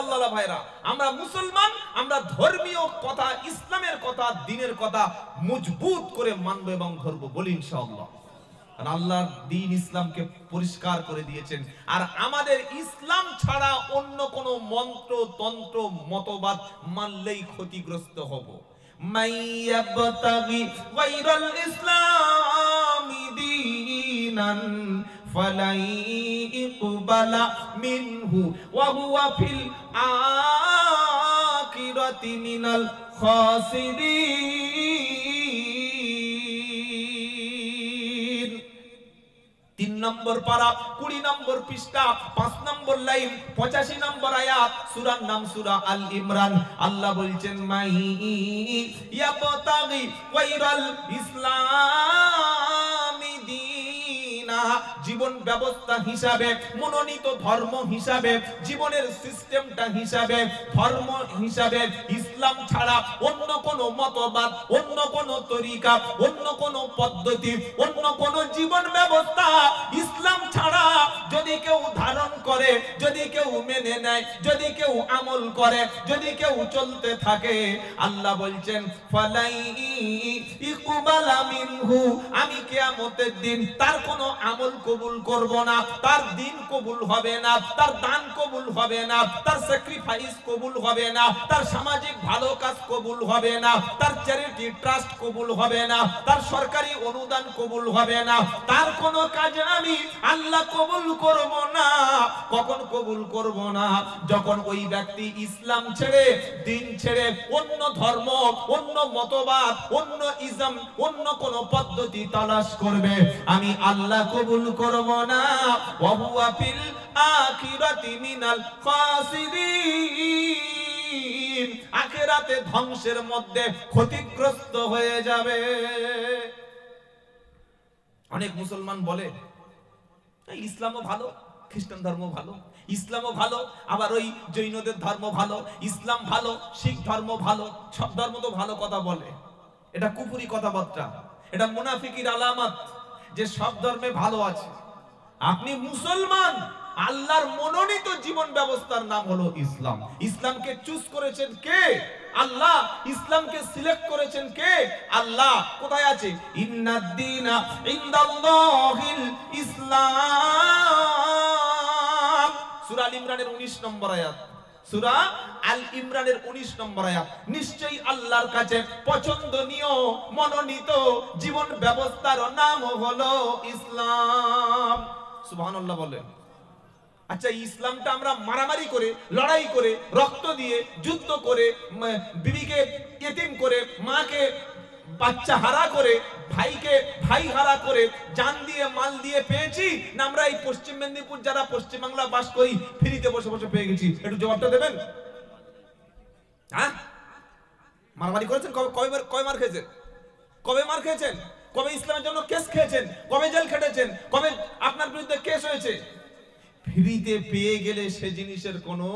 আল্লাহ ভাইরা, আমরা মুসলমান, আমরা ধর্মীয় কথা, ইসলামের কথা, দ্বীনের কথা মজবুত করে মানব এবং ধরবো, বলি ইনশাআল্লাহ। আর আল্লাহর দ্বীন ইসলামকে পরিষ্কার করে দিয়েছেন। আর আমাদের ইসলাম ছাড়া অন্য কোন মন্ত্র তন্ত্র মতবাদ মানলেই ক্ষতিগ্রস্ত হব। মাইয়াবতাগি গায়রাল ইসলামি দীনান ফালাই ইকবালা মিনহু ওয়া হুয়া ফিল আখিরাতি মিনাল খাসিরিন। 3 নম্বর পারা, 20 নম্বর পৃষ্ঠা, 5 নম্বর লাইন, 85 নম্বর আয়াত, সূরার নাম সূরা আল ইমরান। আল্লাহ বলছেন মাই ইয়াবতাগি গায়রাল ইসলামি দীনা, জীবন ব্যবস্থা হিসাবে, মনোনীত ধর্ম হিসাবে, জীবনের সিস্টেমটা হিসাবে, ধর্ম হিসাবে ইসলাম ছাড়া অন্য কোন মতবাদ, অন্য কোন তরিকা, অন্য কোন পদ্ধতি, অন্য কোন জীবন ব্যবস্থা ইসলাম ছাড়া যদি কেউ ধারণ করে, যদি কেউ মেনে নেয়, যদি কেউ আমল করে, যদি কেউ চলতে থাকে, আল্লাহ বলছেন ফালাই ইকবালা মিনহু, আমি কিয়ামতের দিন তার কোন আমল কবুল করব না, তার দিন কবুল হবে না, তার দান কবুল হবে না, তার স্যাক্রিফাইস কবুল হবে না, তার সামাজিক ভালো কাজ কবুল হবে না, তার চ্যারিটি ট্রাস্ট কবুল হবে না, তার সরকারি অনুদান কবুল হবে না, তার কোন কাজ আমি আল্লাহ কবুল করব না। কখন কবুল করব না? যখন ওই ব্যক্তি ইসলাম ছেড়ে, দিন ছেড়ে অন্য ধর্ম, অন্য মতবাদ, অন্য ইসলাম, অন্য কোন পদ্ধতি তালাশ করবে, আমি আল্লাহ কবুল করব না। ওয়া হুয়া ফিল আখিরাতি মিনাল খাসিরিন, আখিরাতে ধ্বংসের মধ্যে ক্ষতিগ্রস্ত হয়ে যাবে। অনেক মুসলমান বলে ইসলামও ভালো, খ্রিস্টান ধর্ম ভালো, ইসলামও ভালো, আবার ওই জৈনদের ধর্ম ভালো, ইসলাম ভালো, শিখ ধর্ম ভালো, সব ধর্ম তো ভালো কথা বলে। এটা কুফরি কথাবার্তা, এটা মুনাফিকির আলামত যে সব ধর্মে ভালো আছে। আপনি মুসলমান, আল্লাহর মনোনীত জীবন ব্যবস্থার নাম হলো ইসলাম। ইসলামকে চুজ করেছেন কে? আল্লাহ। ইসলামকে সিলেক্ট করেছেন কে? আল্লাহ। কোথায় আছে? ইন্নাদ-দীনা ইনদাল্লাহিল ইসলাম, সূরা আল ইমরানের 19 নম্বর আয়াত, সূরা আল ইমরানের 19 নম্বর আয়াত। নিশ্চয়ই আল্লাহর কাছে পছন্দনীয় মনোনীত জীবন ব্যবস্থার নাম হলো ইসলাম। সুবহানাল্লাহ বলেন। আচ্ছা, ইসলামটা আমরা মারামারি করে, লড়াই করে, রক্ত দিয়ে, যুদ্ধ করে, বিবিকে ইতিম করে, মাকে বাচ্চা হারা করে, ভাইকে ভাই হারা করে, জান দিয়ে মাল দিয়ে পেয়েছি না আমরা এই পশ্চিম মেদিনীপুর যারা পশ্চিম বাংলা বাস করি ফ্রিতে বসে বসে পেয়ে গেছি? একটু জবাবটা দেবেন। হ্যাঁ, মারামারি করেছেন? কবে মার খেয়েছেন? কবে মার খেয়েছেন? কবে ইসলামের জন্য কেস খেয়েছেন? কবে জেল খেটেছেন? কবে আপনার বিরুদ্ধে কেস হয়েছে? ফ্রিতে পেয়ে গেলে সে জিনিসের কোনো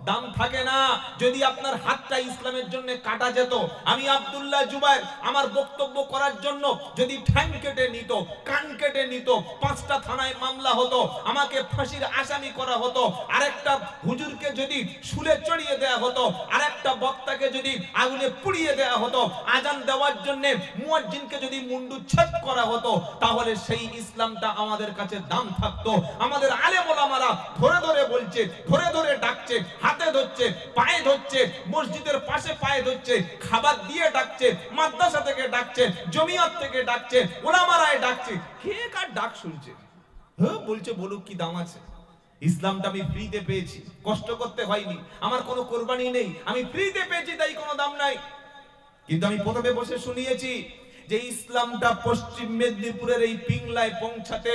দাম থাকে না। যদি আপনার হাতটা ইসলামের জন্য কাটা যেত, আমি আব্দুল্লাহ জুবায়ের আমার বক্তব্য করার জন্য যদি ঠ্যাং কেটে নিত, কান কেটে নিত, 5টা থানায় মামলা হতো, আমাকে ফাঁসির আসামি করা হতো, আরেকটা হুজুরকে যদি শুলে চড়িয়ে দেয়া হতো, আরেকটা বক্তাকে যদি আগুনে পুড়িয়ে দেয়া হতো, আজান দেওয়ার জন্য মুয়াজ্জিনকে যদি মুন্ডুচ্ছেদ করা হতো, তাহলে সেই ইসলামটা আমাদের কাছে দাম থাকতো। আমাদের আলেম ওলামারা ধরে ধরে বলছে, ধরে ধরে ডাকছে, হাতে ধরছে, পায়ে ধরছে, মসজিদের পাশে পায়ে ধরছে, খাবার দিয়ে ডাকছে, মাদ্রাসা থেকে ডাকছে, জমিয়ত থেকে ডাকছে, ওলামারায় ডাকছে। কে কার ডাক শুনছে? হ্যাঁ বলছে, বলুক কি দাম আছে। ইসলামটা আমি ফ্রিতে পেয়েছি, কষ্ট করতে হয়নি, আমার কোনো কোরবানি নেই, আমি ফ্রিতে পেয়েছি, তাই কোনো দাম নাই। কিন্তু আমি প্রথমে বসে শুনিয়েছি যে ইসলামটা পশ্চিম মেদিনীপুরের এই পিংলায় পৌঁছাতে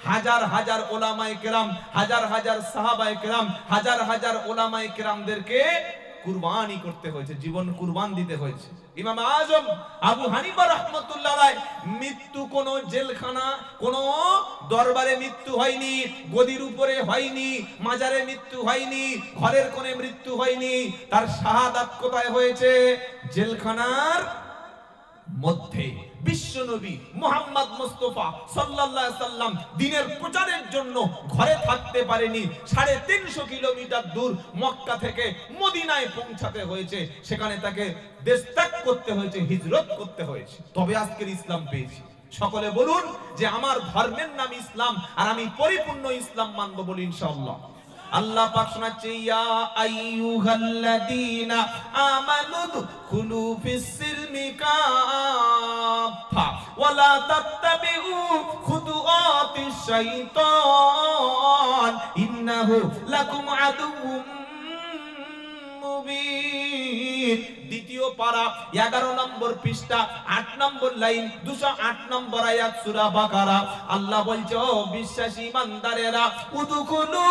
হাজার হাজার ওলামায়ে কেরাম, হাজার হাজার সাহাবায়ে কেরাম, হাজার হাজার ওলামায়ে কেরামদেরকে কুরবানি করতে হয়েছে, জীবন কুরবান দিতে হয়েছে। ইমাম আজম আবু হানিফা রাহমাতুল্লাহ আলাইহি মৃত্যু কোন জেলখানা, কোন দরবারে মৃত্যু হয়নি, গদির উপরে হয়নি, মাজারে মৃত্যু হয়নি, ঘরের কোণে মৃত্যু হয়নি। তার শাহাদাত কোথায় হয়েছে? জেলখানার মধ্যে বিশ্বনবী মুহাম্মদ মুস্তাফা সাল্লাল্লাহু আলাইহি সাল্লাম দ্বীনের প্রচারের জন্য ঘরে থাকতে পারেনি। 350 কিলোমিটার দূর মক্কা থেকে মদিনায় পৌঁছাতে হয়েছে, সেখানে তাকে দেশ ত্যাগ করতে হয়েছে, হিজরত করতে হয়েছে, তবে আজকের ইসলাম পেয়েছি। সকলে বলুন যে আমার ধর্মের নাম ইসলাম, আর আমি পরিপূর্ণ ইসলাম মানব বলি ইনশাআল্লাহ। আল্লাহ পাক শোনাচ্ছে, ইয়া আইয়ুহাল্লাযীনা আমানু দুখুলু ফিস-সিলমি কাফা ওয়া লা তাত্তাবিউ খুতুওয়াতিশ শাইতান ইন্নাহু লাকুম আদুউম মুবিন। দ্বিতীয় পারা 11 নম্বর পৃষ্ঠা 8 নম্বর লাইন 208 নম্বর আয়াত সূরা বাকারা। আল্লাহ বলছে, ও বিশ্বাসী ইমানদারেরা, উদুখুলু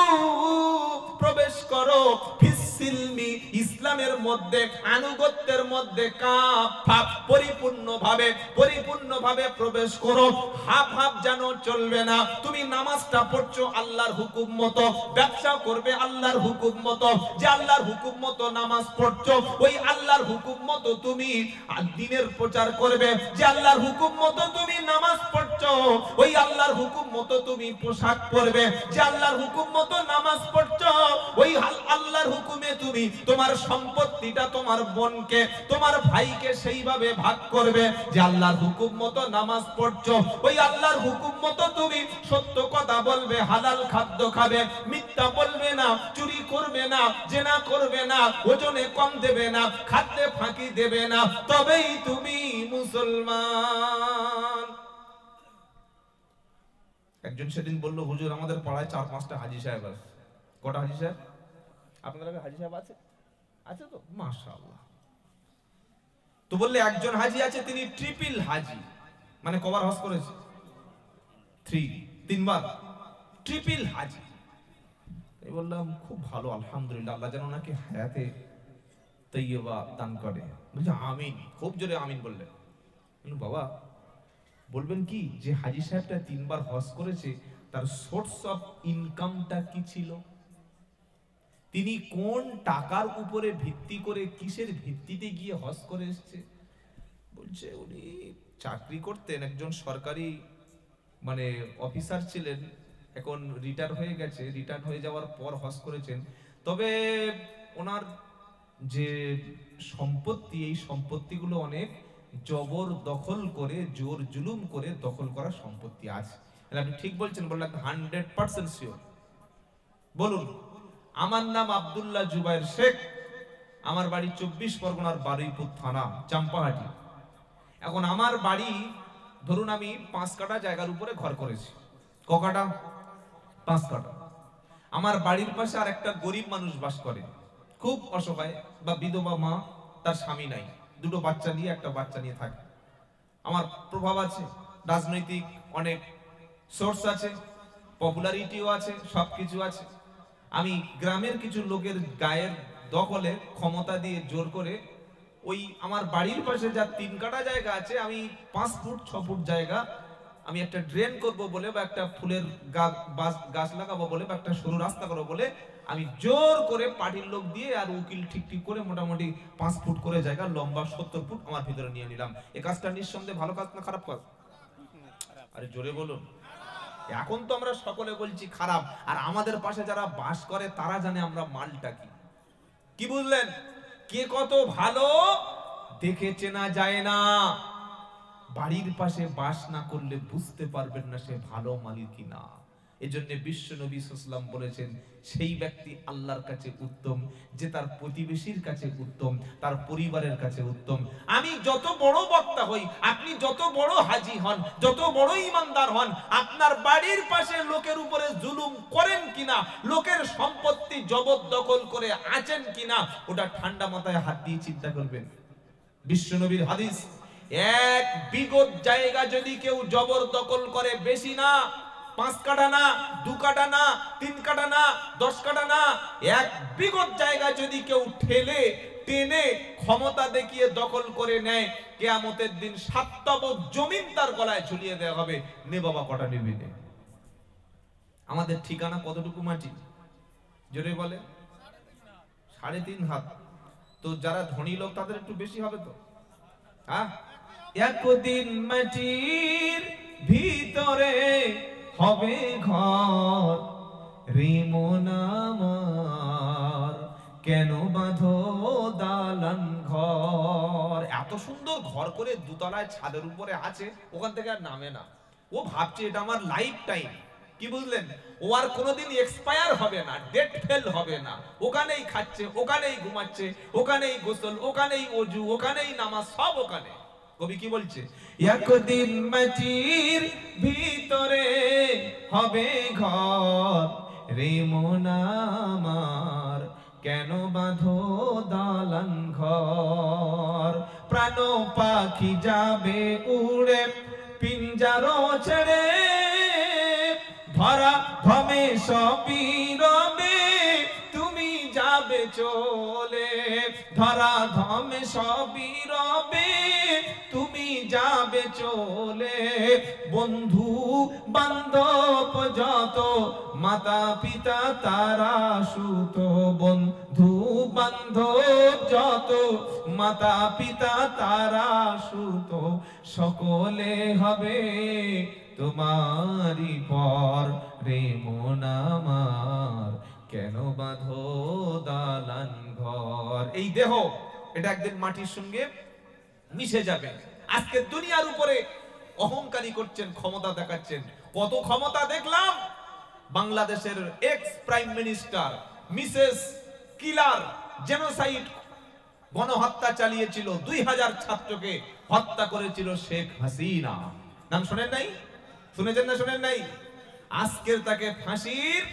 প্রবেশ করো, ফিস-সিলমি ইসলামের মধ্যে, আনুগত্যের মধ্যে, কাফা পরিপূর্ণভাবে প্রবেশ করো। হাফ হাফ যেন চলবে না। তুমি নামাজটা পড়ছো আল্লাহর হুকুম মতো, ব্যবসা করবে আল্লাহর হুকুম মতো, যে আল্লাহর হুকুম মতো নামাজ পড়ছো ওই আল্লাহর হুকুম মতো তুমি দ্বীনের প্রচার করবে, যে আল্লাহর হুকুম মতো তুমি নামাজ পড়ছো ওই আল্লাহর হুকুম মতো তুমি পোশাক পরবে, যে আল্লাহর হুকুম মতো নামাজ পড়ছো ওই আল্লাহর হুকুমে তুমি তোমার সম্পত্তিটা তোমার বোনকে তোমার ভাইকে সেইভাবে ভাগ করবে, যে আল্লাহর হুকুম মতো নামাজ পড়ছো ওই আল্লাহর হুকুম মতো তুমি সত্য কথা বলবে, হালাল খাদ্য খাবে, মিথ্যা বলবে না, চুরি করবে না, জেনা করবে না, ওজনে কম দেবে না, খাদ্যে ফাঁকি দেবে না, তবেই তুমি মুসলমান। একজন সেদিন বলল, হুজুর আমাদের পাড়ায় 4-5টা হাজী সাহেব আছে। কটা হাজী সাহেব? আপনাদের হাজী সাহেব আছে? আছে তো, মাশাআল্লাহ। তো বললে একজন হাজী আছে, তিনি ট্রিপল হাজী, মানে কবার হজ করেছে? 3বার ট্রিপল হাজী। এই বললাম খুব ভালো, আলহামদুলিল্লাহ, আল্লাহ যেন ওনাকে হায়াতে তৈয়বা দান করে। বলছে আমিন, খুব জোরে আমিন বললেন। বাবা বলবেন কি, যে হাজী সাহেবটা 3বার হজ করেছে তার সোর্স অফ ইনকামটা কি ছিল, তিনি কোন টাকার উপরে ভিত্তি করে, কিসের ভিত্তিতে গিয়ে হজ করে এসেছে? বলছে উনি চাকরি করতেন, একজন সরকারি মানে অফিসার ছিলেন, এখন রিটায়ার হয়ে গেছে, রিটায়ার হয়ে যাওয়ার পর হজ করেছেন। তবে ওনার যে সম্পত্তি, এই সম্পত্তিগুলো অনেক জবর দখল করে, জোর জুলুম করে দখল করা সম্পত্তি আছে। আপনি ঠিক বলছেন? বললেন 100% শিওর। বলুন। আমার নাম আব্দুল্লাহ জুবায়ের শেখ, আমার বাড়ি 24 পরগনার বারুইপুর থানা, চাম্পাহাটি। এখন আমার বাড়ি ধরুন আমি 5 কাঠা জায়গার উপরে ঘর করেছি। ক কাঠা? 5 কাঠা। আমার বাড়ির পাশে আর একটা গরিব মানুষ বাস করে, খুব অসহায়, বা বিধবা মা, তার স্বামী নাই, 2টো বাচ্চা নিয়ে, একটা বাচ্চা নিয়ে থাকে। আমার প্রভাব আছে, রাজনৈতিক অনেক সোর্স আছে, পপুলারিটিও আছে, সবকিছু আছে। আমি গ্রামের কিছু লোকের গায়ের দখলে ক্ষমতা দিয়ে জোর করে ওই আমার বাড়ির পাশে যা 3 কাঠা জায়গা আছে, আমি 5 ফুট 6 ফুট জায়গা আমি একটা ড্রেন করব বলে, বা একটা ফুলের গাছ লাগাবো বলে, বা একটা সরু রাস্তা করবো বলে, আমি জোর করে পার্টির লোক দিয়ে আর উকিল ঠিক করে মোটামুটি 5 ফুট করে জায়গা, লম্বা 70 ফুট আমার ভিতরে নিয়ে নিলাম। এই কাজটা নিঃসন্দেহে ভালো কাজ না খারাপ কাজ? আরে জোরে বলুন। এখন তো আমরা সকলে বলছি খারাপ, আর আমাদের পাশে যারা বাস করে তারা জানে আমরা মালটা কি। কি বুঝলেন? কে কত ভালো দেখে চেনা যায় না। বাড়ির পাশে বাস না করলে বুঝতে পারবেন না সে ভালো মালিক কিনা। এজন্য বিশ্ব নবী সাল্লাল্লাহু আলাইহি ওয়াসাল্লাম বলেছেন, সেই ব্যক্তি আল্লাহর কাছে উত্তম যে তার প্রতিবেশীর কাছে উত্তম, তার পরিবারের কাছে উত্তম। আমি যত বড় বক্তা হই, আপনি যত বড় হাজী হন, যত বড় ইমানদার হন, আপনার বাড়ির পাশে লোকের উপরে জুলুম করেন কিনা, লোকের সম্পত্তি জবরদখল করে আছেন কিনা, ওটা ঠান্ডা মাথায় হাত দিয়ে চিন্তা করবেন। বিশ্ব নবীর হাদিস, 1 বিঘত জায়গা যদি কেউ জবরদখল করে, বেশি না, 5 কাঠা না, 2 কাঠা না, 3 কাঠা না, 10 কাঠা না, 1 বিঘত জায়গা যদি কেউ টেনে ক্ষমতা দেখিয়ে দখল করে নেয়, কিয়ামতের দিন 7 তবক জমিন তার গলায় ঝুলিয়ে দেওয়া হবে। নে বাবা কটা নিবি নে। আমাদের ঠিকানা কতটুকু মাটি? জোরে বলে 3.5 হাত। তো যারা ধনী লোক তাদের একটু বেশি হবে তো, হ্যাঁ? একদিন মাটির ভিতরে হবে ঘর, রে মন আমার কেন বাঁধো দালান ঘর। এত সুন্দর ঘর করে দুতলায় ছাদের উপরে আছে, ওখান থেকে আর নামে না। ও ভাবছে এটা আমার লাইফ টাইম, কি বুঝলেন? ও আর কোনোদিন এক্সপায়ার হবে না, ডেট ফেল হবে না। ওখানেই খাচ্ছে, ওখানেই ঘুমাচ্ছে, ওখানেই গোসল, ওখানেই ওযু, ওখানেই নামাজ, সব ওখানে। কবি কি বলছে? একদিন মাটির ভিতরে হবে ঘর, রে মন আমার কেন বাঁধো দালান ঘর। প্রাণ পাখি যাবে উড়ে পিঞ্জার ছেড়ে, ধরা ধমে সবই রবে তুমি যাবে চলে। ধরা ধমে সবই রবে তুমি যাবে চলে। বন্ধু বান্ধব যত মাতা পিতা তারা সুত, বন্ধু বান্ধব যত মাতা পিতা তারা সুত, সকলে হবে তোমারই পর, রে মন আমার কেন বাঁধো দালান ঘর। এই দেহ এটা একদিন মাটির সঙ্গে মিশে যাবে। আজকে দুনিয়ার উপরে অহংকারী করছেন, ক্ষমতা দেখাচ্ছেন। কত ক্ষমতা দেখলাম। বাংলাদেশের এক্স প্রাইম মিনিস্টার মিসেস কিলার জেনোসাইড গণহত্যা চালিয়েছিল, 2000 ছাত্রকে হত্যা করেছিল শেখ হাসিনা। নাম শুনেন নাই? শুনেছেন না শুনেন নাই? আজকের তাকে ফাঁসির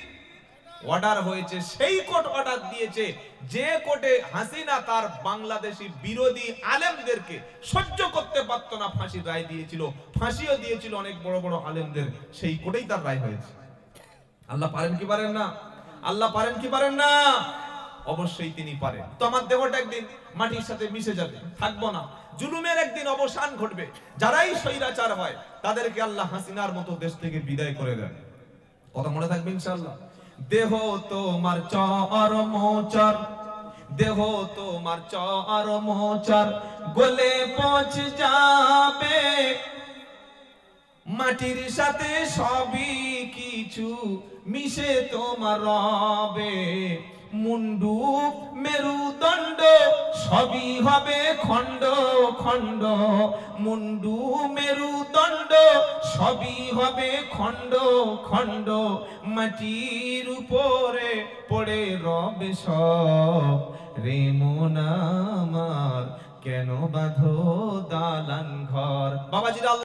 অর্ডার হয়েছে। সেই কোর্ট অর্ডার দিয়েছে যে কোর্টে হাসিনা তার বাংলাদেশি বিরোধী আলেমদেরকে সহ্য করতে পারত না, ফাঁসির রায় দিয়েছিল। ফাঁসিও দিয়েছিল অনেক বড় বড় আলেমদের, সেই কোর্টেই তার রায় হয়েছে। আল্লাহ পারেন কি পারেন না? আল্লাহ পারেন কি পারেন না? অবশ্যই তিনি পারেন। তো আমার দেহটা একদিন মাটির সাথে মিশে যাবে, থাকবো না। জুলুমের একদিন অবসান ঘটবে। যারাই স্বৈরাচার হয় তাদেরকে আল্লাহ হাসিনার মতো দেশ থেকে বিদায় করে দেন। কথা মনে থাকবে ইনশাআল্লাহ। দেহ তোমার চর মোচর, দেহ তোমার চর মোচর, গলে পৌঁছে যাবে মাটির সাথে সবই কিছু মিশে তোমার রবে। মুন্ডু মেরুদণ্ড সবই হবে খণ্ড খণ্ড, মুন্ডু মেরুদণ্ড সবই হবে খণ্ড খণ্ড। মাটির উপরে পড়ে রবে সব, রে মন আমার কেন বাঁধো দালান ঘর। বাবাজিরা